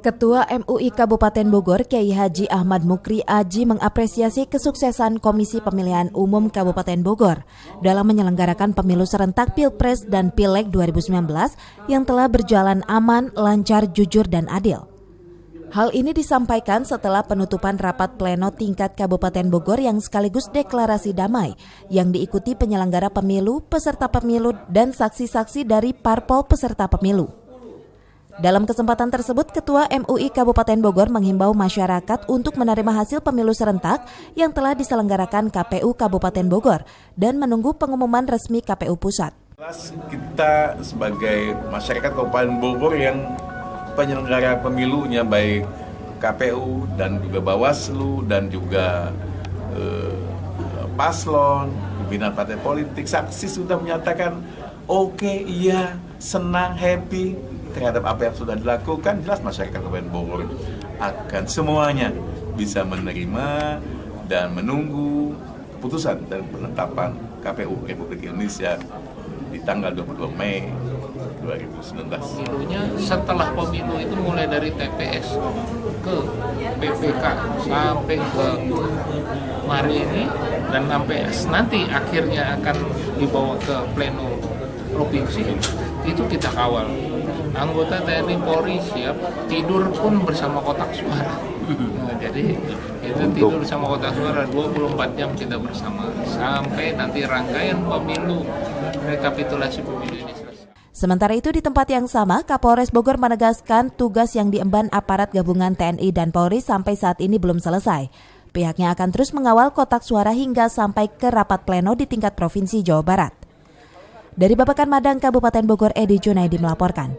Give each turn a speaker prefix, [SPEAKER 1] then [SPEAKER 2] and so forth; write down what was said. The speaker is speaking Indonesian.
[SPEAKER 1] Ketua MUI Kabupaten Bogor, Kiai Haji Ahmad Mukri Aji mengapresiasi kesuksesan Komisi Pemilihan Umum Kabupaten Bogor dalam menyelenggarakan pemilu serentak Pilpres dan Pileg 2019 yang telah berjalan aman, lancar, jujur, dan adil. Hal ini disampaikan setelah penutupan rapat pleno tingkat Kabupaten Bogor yang sekaligus deklarasi damai yang diikuti penyelenggara pemilu, peserta pemilu, dan saksi-saksi dari parpol peserta pemilu. Dalam kesempatan tersebut, Ketua MUI Kabupaten Bogor menghimbau masyarakat untuk menerima hasil pemilu serentak yang telah diselenggarakan KPU Kabupaten Bogor dan menunggu pengumuman resmi KPU Pusat.
[SPEAKER 2] Kita sebagai masyarakat Kabupaten Bogor yang penyelenggara pemilunya baik KPU dan juga Bawaslu dan juga paslon, pimpinan partai politik, saksi sudah menyatakan oke, iya, senang, happy terhadap apa yang sudah dilakukan. Jelas masyarakat Kabupaten Bogor akan semuanya bisa menerima dan menunggu keputusan dan penetapan KPU Republik Indonesia di tanggal 22 Mei 2019.
[SPEAKER 3] Pemilunya setelah pemilu itu mulai dari TPS ke PPK sampai ke hari ini dan sampai nanti akhirnya akan dibawa ke pleno provinsi, itu kita kawal. Anggota TNI Polri siap tidur pun bersama kotak suara. Nah, jadi itu tidur bersama kotak suara 24 jam kita bersama sampai nanti rangkaian pemilu, rekapitulasi pemilu ini selesai.
[SPEAKER 1] Sementara itu di tempat yang sama, Kapolres Bogor menegaskan tugas yang diemban aparat gabungan TNI dan Polri sampai saat ini belum selesai. Pihaknya akan terus mengawal kotak suara hingga sampai ke rapat pleno di tingkat Provinsi Jawa Barat. Dari Babakan Madang, Kabupaten Bogor, Edi Junaidi melaporkan.